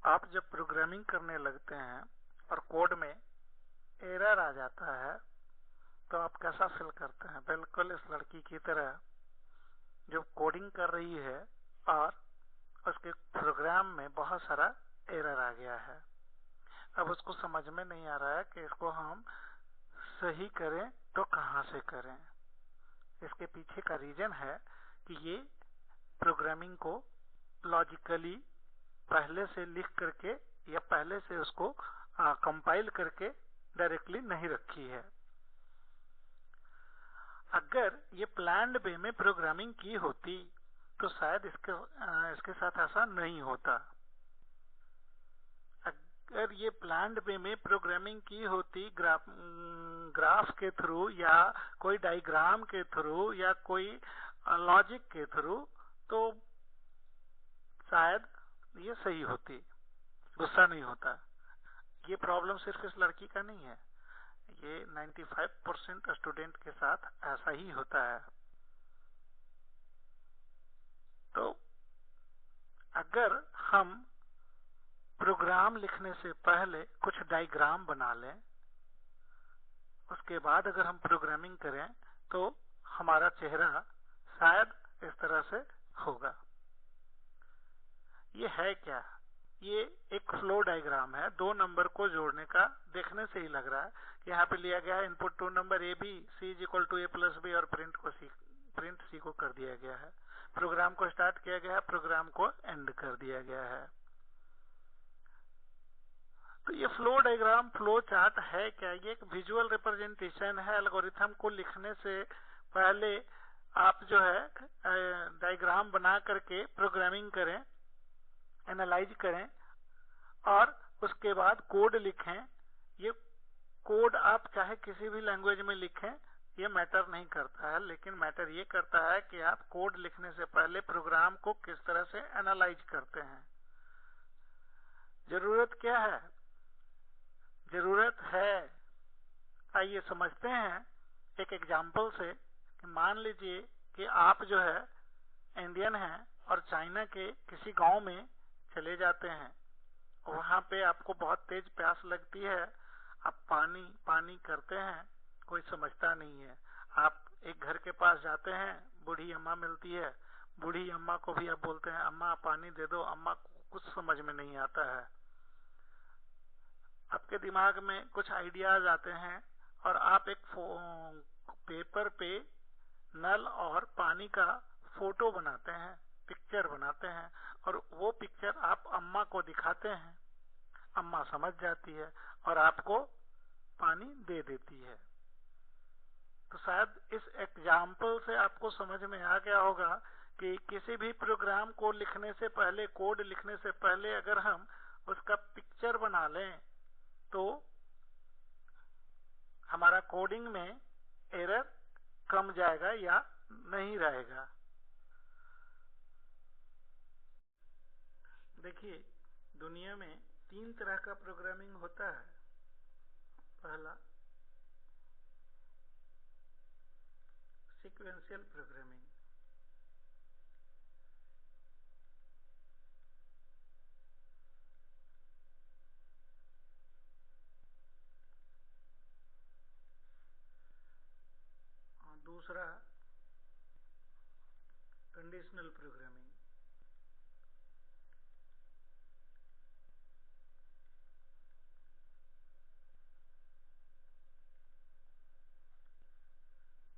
आप जब प्रोग्रामिंग करने लगते हैं और कोड में एरर आ जाता है तो आप कैसा फील करते हैं? बिल्कुल इस लड़की की तरह जो कोडिंग कर रही है और उसके प्रोग्राम में बहुत सारा एरर आ गया है। अब उसको समझ में नहीं आ रहा है कि इसको हम सही करें तो कहां से करें। इसके पीछे का रीजन है कि ये प्रोग्रामिंग को लॉजिकली पहले से लिख करके या पहले से उसको कंपाइल करके डायरेक्टली नहीं रखी है। अगर ये प्लान्ड वे में प्रोग्रामिंग की होती तो शायद इसके साथ ऐसा नहीं होता। अगर ये प्लान्ड वे में प्रोग्रामिंग की होती ग्राफ के थ्रू या कोई डायग्राम के थ्रू या कोई लॉजिक के थ्रू तो शायद ये सही होती, गुस्सा नहीं होता। ये प्रॉब्लम सिर्फ इस लड़की का नहीं है, ये 95% स्टूडेंट के साथ ऐसा ही होता है। तो अगर हम प्रोग्राम लिखने से पहले कुछ डायग्राम बना लें, उसके बाद अगर हम प्रोग्रामिंग करें तो हमारा चेहरा शायद इस तरह से होगा। ये है क्या? ये एक फ्लो डायग्राम है, दो नंबर को जोड़ने का। देखने से ही लग रहा है कि यहाँ पे लिया गया है input 2 number A B, C is equal to A plus B और प्रिंट सी को कर दिया गया है। प्रोग्राम को स्टार्ट किया गया है, प्रोग्राम को एंड कर दिया गया है। तो ये फ्लो डायग्राम, फ्लो चार्ट है क्या? ये एक विजुअल रिप्रेजेंटेशन है। एल्गोरिथम को लिखने से पहले आप जो है डायग्राम बना करके प्रोग्रामिंग करें, एनालाइज करें और उसके बाद कोड लिखें। ये कोड आप चाहे किसी भी लैंग्वेज में लिखें, ये मैटर नहीं करता है, लेकिन मैटर ये करता है कि आप कोड लिखने से पहले प्रोग्राम को किस तरह से एनालाइज करते हैं। जरूरत क्या है? जरूरत है, आइए समझते हैं एक एग्जाम्पल से। कि मान लीजिए कि आप जो है इंडियन हैं और चाइना के किसी गांव में चले जाते हैं। वहां पे आपको बहुत तेज प्यास लगती है, आप पानी पानी करते हैं, कोई समझता नहीं है। आप एक घर के पास जाते हैं, बूढ़ी अम्मा मिलती है, बूढ़ी अम्मा को भी आप बोलते हैं अम्मा पानी दे दो, अम्मा को कुछ समझ में नहीं आता है। आपके दिमाग में कुछ आइडियाज आते हैं और आप एक पेपर पे नल और पानी का फोटो बनाते हैं, पिक्चर बनाते हैं और वो पिक्चर आप अम्मा को दिखाते हैं। अम्मा समझ जाती है और आपको पानी दे देती है। तो शायद इस एग्जाम्पल से आपको समझ में आ गया होगा कि किसी भी प्रोग्राम को लिखने से पहले, कोड लिखने से पहले अगर हम उसका पिक्चर बना लें तो हमारा कोडिंग में एरर कम जाएगा या नहीं रहेगा। देखिए, दुनिया में 3 तरह का प्रोग्रामिंग होता है। पहला सीक्वेंशियल प्रोग्रामिंग, और दूसरा कंडीशनल प्रोग्रामिंग।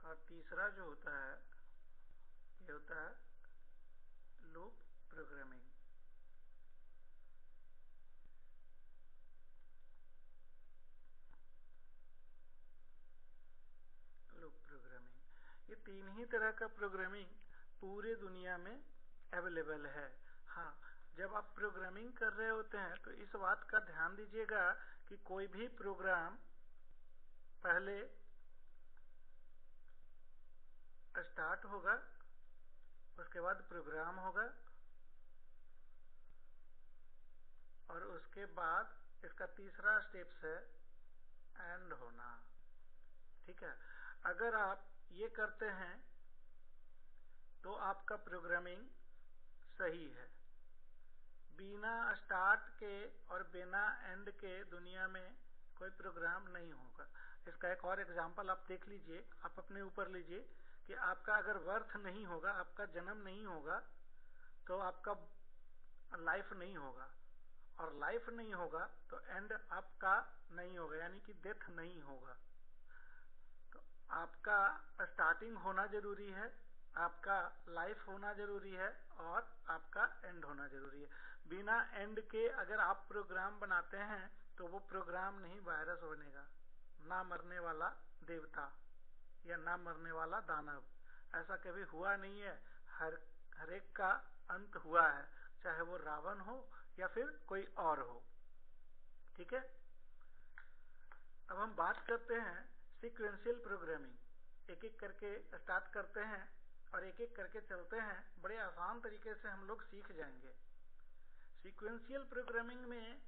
और तीसरा जो होता है ये होता है लूप प्रोग्रामिंग। लूप प्रोग्रामिंग, ये 3 ही तरह का प्रोग्रामिंग पूरे दुनिया में अवेलेबल है। हाँ, जब आप प्रोग्रामिंग कर रहे होते हैं तो इस बात का ध्यान दीजिएगा कि कोई भी प्रोग्राम पहले स्टार्ट होगा, उसके बाद प्रोग्राम होगा और उसके बाद इसका तीसरा स्टेप्स है एंड होना। ठीक है, अगर आप ये करते हैं तो आपका प्रोग्रामिंग सही है। बिना बिना स्टार्ट के और बिना एंड के दुनिया में कोई प्रोग्राम नहीं होगा। इसका एक और एग्जांपल आप देख लीजिए, आप अपने ऊपर लीजिए कि आपका अगर बर्थ नहीं होगा, आपका जन्म नहीं होगा, तो आपका लाइफ नहीं होगा, और लाइफ नहीं होगा तो एंड आपका नहीं होगा, यानी कि डेथ नहीं होगा। तो आपका स्टार्टिंग होना जरूरी है, आपका लाइफ होना जरूरी है, और आपका एंड होना जरूरी है। बिना एंड के अगर आप प्रोग्राम बनाते हैं तो वो प्रोग्राम नहीं वायरस बनेगा। ना मरने वाला देवता या ना मरने वाला दानव, ऐसा कभी हुआ नहीं है। हर एक का अंत हुआ है, चाहे वो रावण हो या फिर कोई और हो। ठीक है, अब हम बात करते हैं सीक्वेंशियल प्रोग्रामिंग। एक एक करके स्टार्ट करते हैं और एक एक करके चलते हैं, बड़े आसान तरीके से हम लोग सीख जाएंगे। सीक्वेंशियल प्रोग्रामिंग में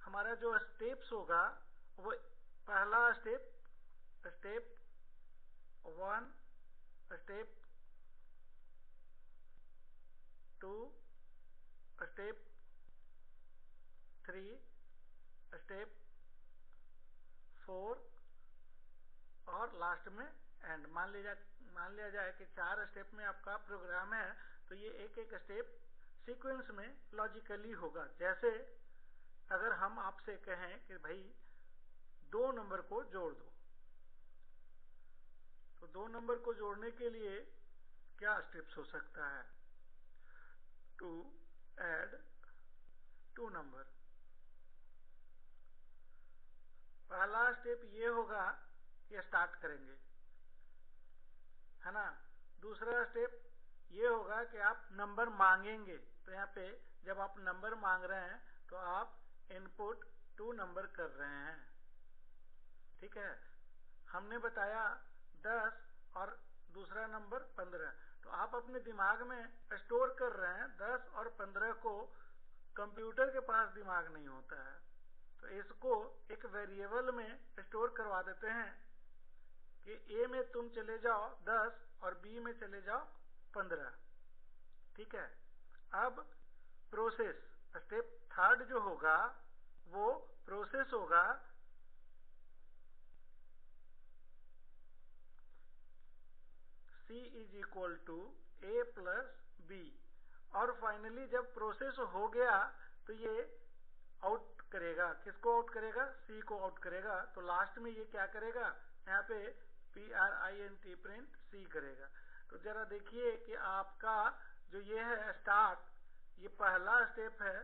हमारा जो स्टेप्स होगा, वो पहला स्टेप 1, स्टेप 2, स्टेप 3, स्टेप 4 और लास्ट में एंड। मान लिया जाए कि 4 स्टेप में आपका प्रोग्राम है, तो ये एक एक स्टेप सीक्वेंस में लॉजिकली होगा। जैसे अगर हम आपसे कहें कि भाई 2 नंबर को जोड़ दो, तो 2 नंबर को जोड़ने के लिए क्या स्टेप्स हो सकता है? To add 2 number. पहला स्टेप ये होगा कि स्टार्ट करेंगे, है ना। दूसरा स्टेप ये होगा कि आप नंबर मांगेंगे। तो यहाँ पे जब आप नंबर मांग रहे हैं तो आप इनपुट 2 नंबर कर रहे हैं। ठीक है, हमने बताया 10 और दूसरा नंबर 15, तो आप अपने दिमाग में स्टोर कर रहे हैं 10 और 15 को। कंप्यूटर के पास दिमाग नहीं होता है, तो इसको एक वेरिएबल में स्टोर करवा देते हैं कि ए में तुम चले जाओ 10 और बी में चले जाओ 15। ठीक है, अब प्रोसेस स्टेप 3 जो होगा वो प्रोसेस होगा C = A + B। और फाइनली जब प्रोसेस हो गया तो ये आउट करेगा। किसको आउट करेगा? C को आउट करेगा। तो लास्ट में ये क्या करेगा? यहाँ पे print प्रिंट C करेगा। तो जरा देखिए कि आपका जो ये है स्टार्ट, ये पहला स्टेप है,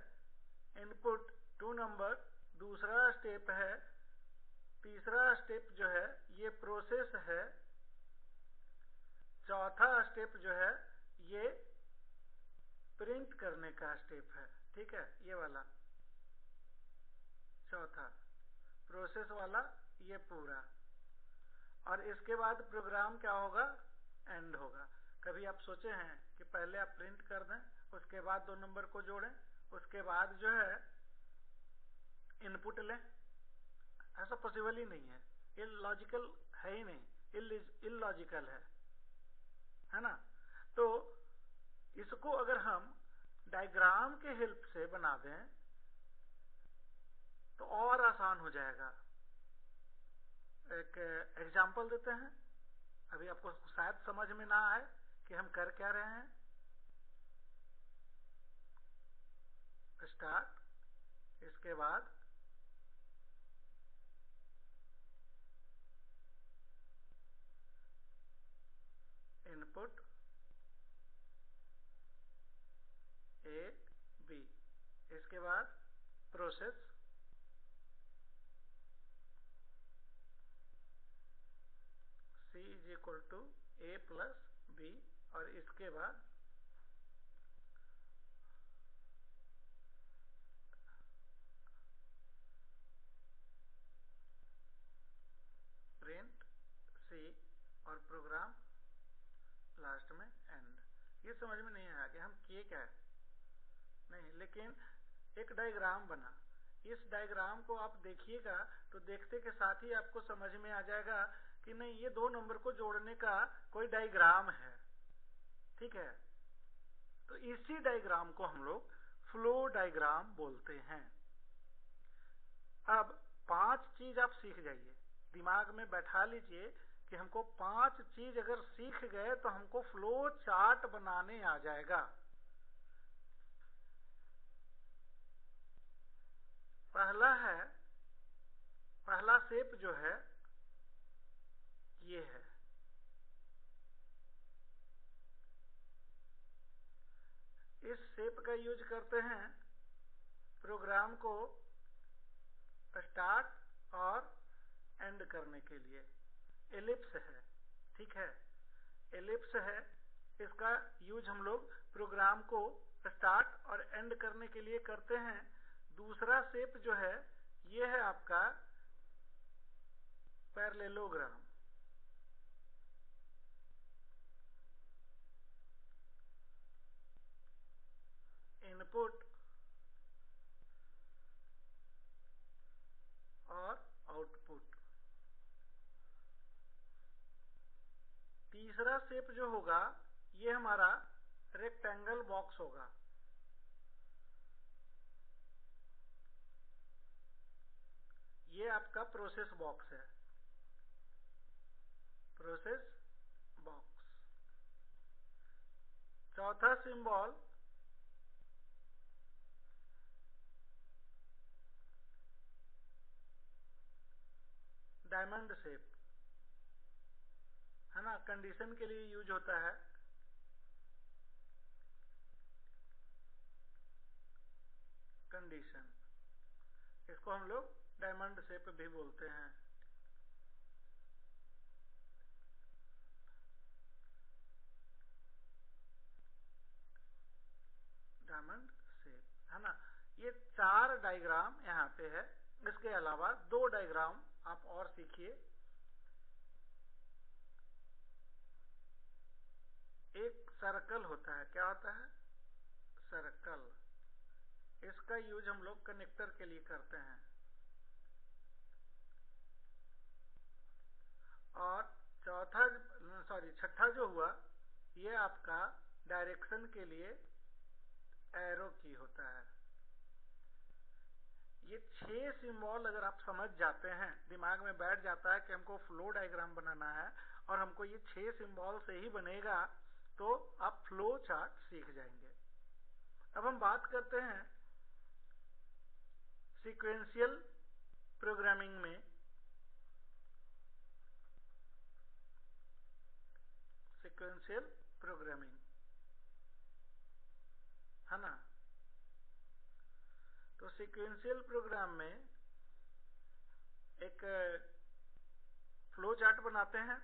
इनपुट 2 नंबर। दूसरा स्टेप है, तीसरा स्टेप जो है ये प्रोसेस है। चौथा स्टेप जो है ये प्रिंट करने का स्टेप है। ठीक है, ये वाला चौथा प्रोसेस वाला, ये पूरा। और इसके बाद प्रोग्राम क्या होगा? एंड होगा। कभी आप सोचे हैं कि पहले आप प्रिंट कर दें, उसके बाद 2 नंबर को जोड़ें, उसके बाद जो है इनपुट लें? ऐसा पॉसिबल ही नहीं है, ये लॉजिकल है ही नहीं, इलॉजिकल है ना। तो इसको अगर हम डायग्राम के हेल्प से बना दें तो और आसान हो जाएगा। एक एग्जांपल देते हैं, अभी आपको शायद समझ में ना आए कि हम कर क्या रहे हैं। स्टार्ट, इसके बाद इनपुट A B, इसके बाद प्रोसेस C = A + B, और इसके बाद प्रिंट C और प्रोग्राम लास्ट में एंड। ये समझ में नहीं आया कि हम किए क्या है? नहीं, लेकिन एक डायग्राम बना। इस डायग्राम को आप देखिएगा तो देखते के साथ ही आपको समझ में आ जाएगा कि नहीं, ये 2 नंबर को जोड़ने का कोई डायग्राम है। ठीक है, तो इसी डायग्राम को हम लोग फ्लो डायग्राम बोलते हैं। अब 5 चीज आप सीख जाइए, दिमाग में बैठा लीजिए कि हमको 5 चीज अगर सीख गए तो हमको फ्लो चार्ट बनाने आ जाएगा। पहला शेप जो है ये है। इस शेप का यूज करते हैं प्रोग्राम को स्टार्ट और एंड करने के लिए। एलिप्स है, ठीक है, एलिप्स है, इसका यूज हम लोग प्रोग्राम को स्टार्ट और एंड करने के लिए करते हैं। दूसरा शेप जो है ये है आपका पैरेललोग्राम। इनपुट और आउटपुट। तीसरा शेप जो होगा ये हमारा रेक्टेंगल बॉक्स होगा। ये आपका प्रोसेस बॉक्स है, प्रोसेस बॉक्स। चौथा सिंबल डायमंड शेप है ना, कंडीशन के लिए यूज होता है। कंडीशन, इसको हम लोग डायमंड शेप भी बोलते हैं। डायमंड शेप है ना। ये 4 डायग्राम यहाँ पे है। इसके अलावा 2 डायग्राम आप और सीखिए। एक सर्कल होता है, क्या होता है? सर्कल। इसका यूज हम लोग कनेक्टर के लिए करते हैं। और छठा जो हुआ ये आपका डायरेक्शन के लिए एरो की होता है। ये 6 सिंबल अगर आप समझ जाते हैं, दिमाग में बैठ जाता है कि हमको फ्लो डायग्राम बनाना है और हमको ये 6 सिंबल से ही बनेगा, तो आप फ्लो चार्ट सीख जाएंगे। अब हम बात करते हैं सीक्वेंशियल प्रोग्रामिंग में। सीक्वेंशियल प्रोग्रामिंग है ना। तो सीक्वेंशियल प्रोग्राम में एक फ्लो चार्ट बनाते हैं,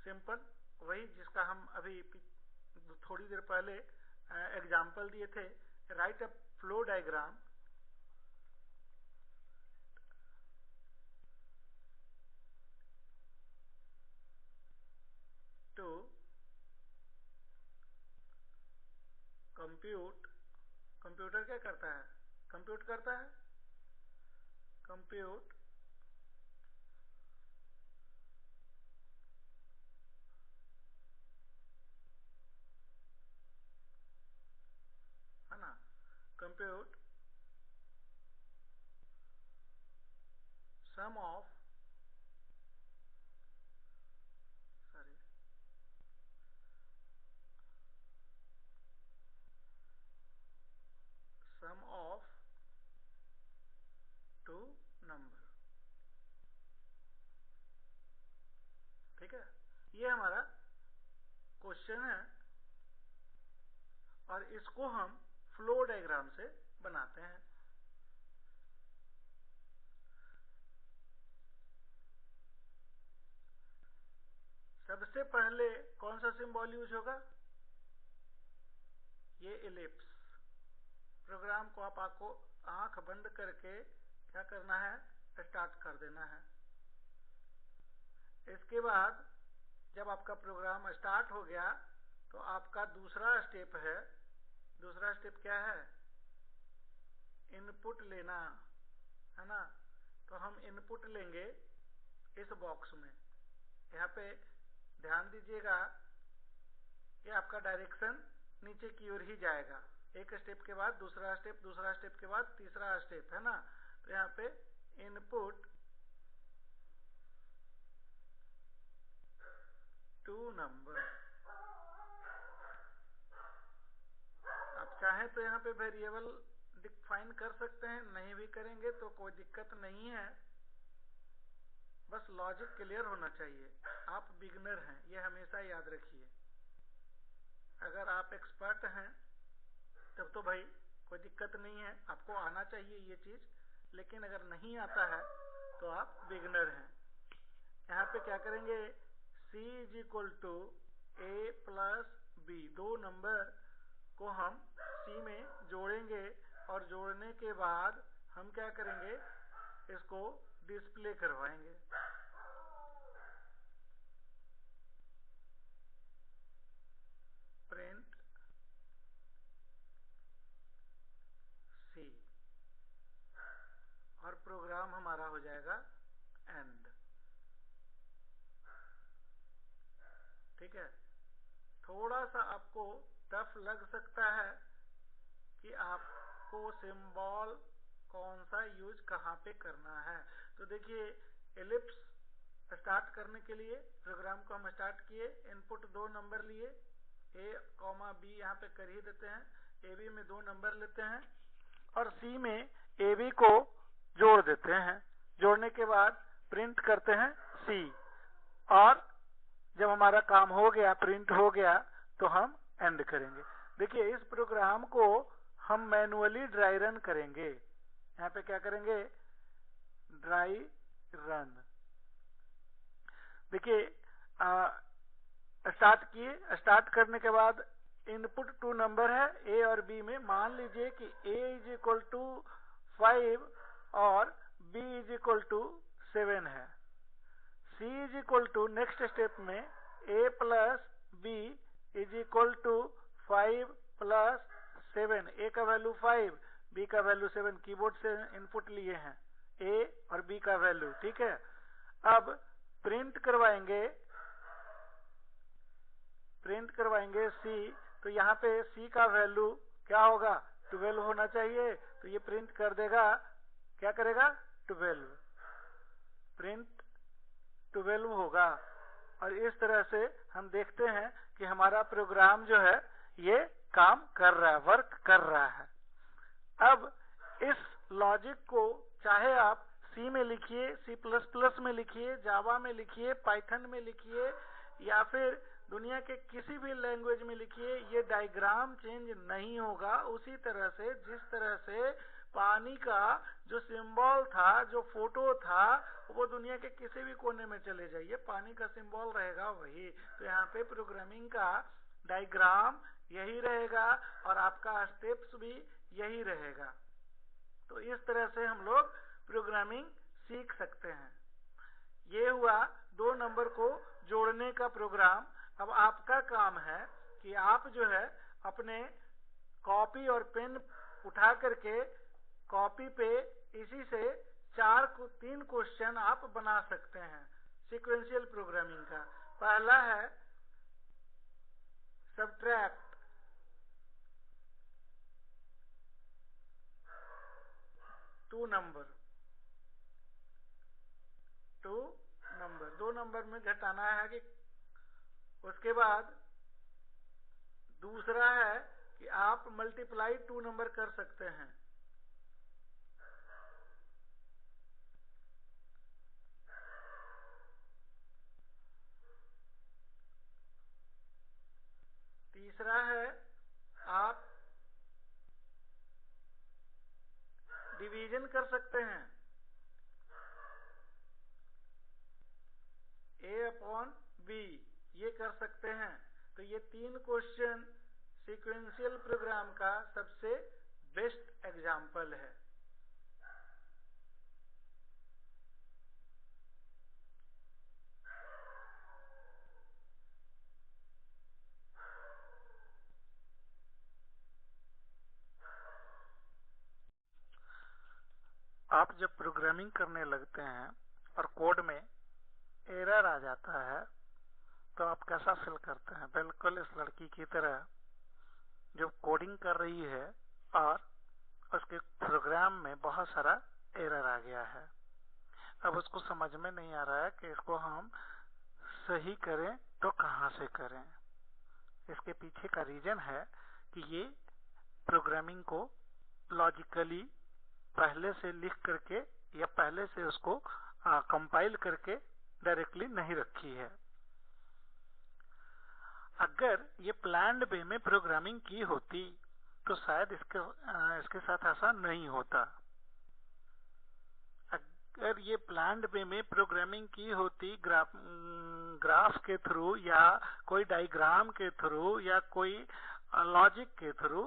सिंपल, वही जिसका हम अभी थोड़ी देर पहले एग्जाम्पल दिए थे। Right a flow diagram to compute. Computer क्या करता है? कंप्यूट करता है। कंप्यूट है ना। Compute sum of sum of 2 number. ठीक है, ये हमारा क्वेश्चन है और इसको हम फ्लो डायग्राम से बनाते हैं। सबसे पहले कौन सा सिंबल यूज होगा? ये एलिप्स। प्रोग्राम को आप आंख बंद करके क्या करना है? स्टार्ट कर देना है। इसके बाद जब आपका प्रोग्राम स्टार्ट हो गया तो आपका दूसरा स्टेप है। दूसरा स्टेप क्या है? इनपुट लेना है ना। तो हम इनपुट लेंगे इस बॉक्स में। यहाँ पे ध्यान दीजिएगा कि आपका डायरेक्शन नीचे की ओर ही जाएगा। एक स्टेप के बाद दूसरा स्टेप, दूसरा स्टेप के बाद तीसरा स्टेप, है ना। तो यहाँ पे इनपुट टू नंबर, आप चाहें तो यहाँ पे वेरिएबल डिफाइन कर सकते हैं, नहीं भी करेंगे तो कोई दिक्कत नहीं है, बस लॉजिक क्लियर होना चाहिए। आप बिगनर हैं, ये हमेशा याद रखिए। अगर आप एक्सपर्ट हैं तब तो भाई कोई दिक्कत नहीं है, आपको आना चाहिए ये चीज, लेकिन अगर नहीं आता है तो आप बिगनर हैं। यहाँ पे क्या करेंगे, C is equal to A plus B, दो नंबर को हम C में जोड़ेंगे और जोड़ने के बाद हम क्या करेंगे, इसको डिस्प्ले करवाएंगे। प्रिंट C और प्रोग्राम हमारा हो जाएगा एंड। ठीक है, थोड़ा सा आपको टफ लग सकता है कि आपको सिंबल कौन सा यूज कहाँ पे करना है। तो देखिए, एलिप्स स्टार्ट करने के लिए प्रोग्राम को हम स्टार्ट किए, इनपुट दो नंबर लिए, A, B यहाँ पे कर ही देते हैं, AB में दो नंबर लेते हैं और C में AB को जोड़ देते हैं। जोड़ने के बाद प्रिंट करते हैं C, और जब हमारा काम हो गया, प्रिंट हो गया, तो हम एंड करेंगे। देखिए, इस प्रोग्राम को हम मैनुअली ड्राई रन करेंगे। यहाँ पे क्या करेंगे, ड्राई रन। देखिए, स्टार्ट किए, स्टार्ट करने के बाद इनपुट टू नंबर है A और B में। मान लीजिए कि A इज इक्वल टू 5 और B इज इक्वल टू 7 है। C is equal to, next step में A plus B is equal to 5 plus 7। A का वैल्यू 5, B का वैल्यू 7, कीबोर्ड से इनपुट लिए हैं A और B का वैल्यू। ठीक है, अब प्रिंट करवाएंगे C, तो यहाँ पे C का वैल्यू क्या होगा, 12 होना चाहिए। तो ये प्रिंट कर देगा, क्या करेगा, 12, प्रिंट 12 होगा। और इस तरह से हम देखते हैं कि हमारा प्रोग्राम जो है ये काम कर रहा है, वर्क कर रहा है। अब इस लॉजिक को चाहे आप C में लिखिए, C++ में लिखिए, जावा में लिखिए, पाइथन में लिखिए, या फिर दुनिया के किसी भी लैंग्वेज में लिखिए, ये डायग्राम चेंज नहीं होगा। उसी तरह से जिस तरह से पानी का जो सिंबल था, जो फोटो था, वो दुनिया के किसी भी कोने में चले जाइए, पानी का सिंबल रहेगा वही। तो यहाँ पे प्रोग्रामिंग का डायग्राम यही रहेगा और आपका स्टेप्स भी यही रहेगा। तो इस तरह से हम लोग प्रोग्रामिंग सीख सकते हैं। ये हुआ दो नंबर को जोड़ने का प्रोग्राम। अब आपका काम है कि आप जो है अपने कॉपी और पेन उठा करके कॉपी पे इसी से 3 क्वेश्चन आप बना सकते हैं सीक्वेंशियल प्रोग्रामिंग का। पहला है सब्ट्रैक्ट टू नंबर, दो नंबर में घटाना है कि। उसके बाद दूसरा है कि आप मल्टीप्लाई 2 नंबर कर सकते हैं। तीसरा है आप डिवीजन कर सकते हैं, A/B, ये कर सकते हैं। तो ये 3 क्वेश्चन सीक्वेंशियल प्रोग्राम का सबसे बेस्ट एग्जाम्पल है। आप जब प्रोग्रामिंग करने लगते हैं और कोड में एरर आ जाता है तो आप कैसा फील करते हैं? बिल्कुल इस लड़की की तरह जो कोडिंग कर रही है और उसके प्रोग्राम में बहुत सारा एरर आ गया है। अब उसको समझ में नहीं आ रहा है कि इसको हम सही करें तो कहां से करें। इसके पीछे का रीजन है कि ये प्रोग्रामिंग को लॉजिकली पहले से लिख करके या पहले से उसको कंपाइल करके डायरेक्टली नहीं रखी है। अगर ये प्लान्ड वे में प्रोग्रामिंग की होती तो शायद इसके साथ ऐसा नहीं होता। अगर ये प्लान्ड वे में प्रोग्रामिंग की होती ग्राफ के थ्रू या कोई डायग्राम के थ्रू या कोई लॉजिक के थ्रू,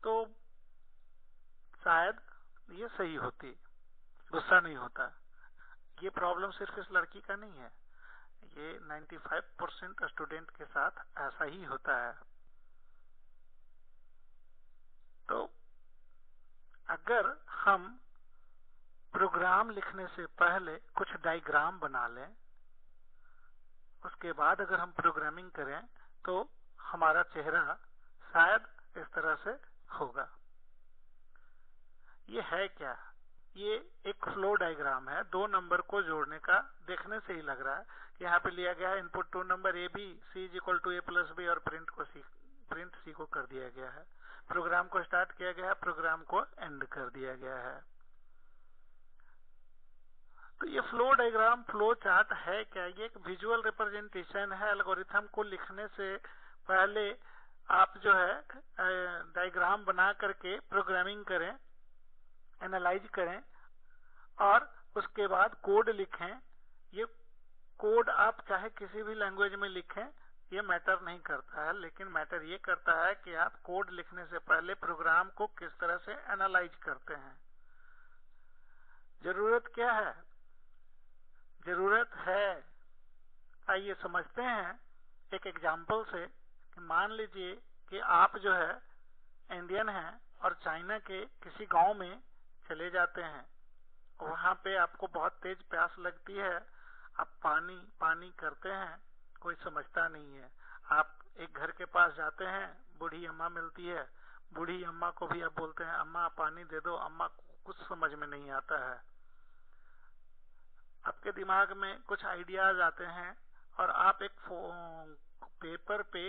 तो शायद ये सही होती, गुस्सा नहीं होता। ये प्रॉब्लम सिर्फ इस लड़की का नहीं है, ये 95% स्टूडेंट के साथ ऐसा ही होता है। तो अगर हम प्रोग्राम लिखने से पहले कुछ डायग्राम बना लें, उसके बाद अगर हम प्रोग्रामिंग करें तो हमारा चेहरा शायद इस तरह से होगा। ये है क्या? ये एक फ्लो डायग्राम है, दो नंबर को जोड़ने का। देखने से ही लग रहा है कि यहाँ पे लिया गया है input two number A B, C is equal to A plus B और प्रिंट सी को कर दिया गया है। प्रोग्राम को स्टार्ट किया गया है, प्रोग्राम को एंड कर दिया गया है। तो ये फ्लो डायग्राम, फ्लो चार्ट है क्या? ये एक विजुअल रिप्रेजेंटेशन है। एल्गोरिथम को लिखने से पहले आप जो है डायग्राम बना करके प्रोग्रामिंग करें, एनालाइज करें और उसके बाद कोड लिखें। ये कोड आप चाहे किसी भी लैंग्वेज में लिखें, ये मैटर नहीं करता है, लेकिन मैटर ये करता है कि आप कोड लिखने से पहले प्रोग्राम को किस तरह से एनालाइज करते हैं। जरूरत क्या है? जरूरत है, आइए समझते हैं एक एग्जाम्पल से। कि मान लीजिए कि आप जो है इंडियन हैं और चाइना के किसी गांव में चले जाते हैं। वहां पे आपको बहुत तेज प्यास लगती है, आप पानी पानी करते हैं, कोई समझता नहीं है। आप एक घर के पास जाते हैं, बूढ़ी अम्मा मिलती है, बूढ़ी अम्मा को भी आप बोलते हैं अम्मा पानी दे दो, अम्मा को कुछ समझ में नहीं आता है। आपके दिमाग में कुछ आइडियाज आते हैं और आप एक पेपर पे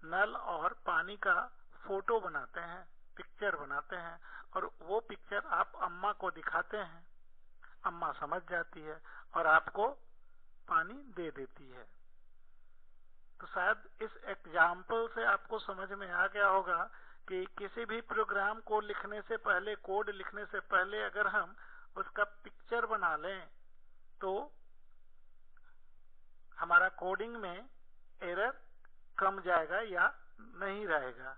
नल और पानी का फोटो बनाते हैं, पिक्चर बनाते हैं और वो पिक्चर आप अम्मा को दिखाते हैं। अम्मा समझ जाती है और आपको पानी दे देती है। तो शायद इस एग्जाम्पल से आपको समझ में आ गया होगा कि किसी भी प्रोग्राम को लिखने से पहले, कोड लिखने से पहले अगर हम उसका पिक्चर बना लें तो हमारा कोडिंग में एरर कम जाएगा या नहीं रहेगा।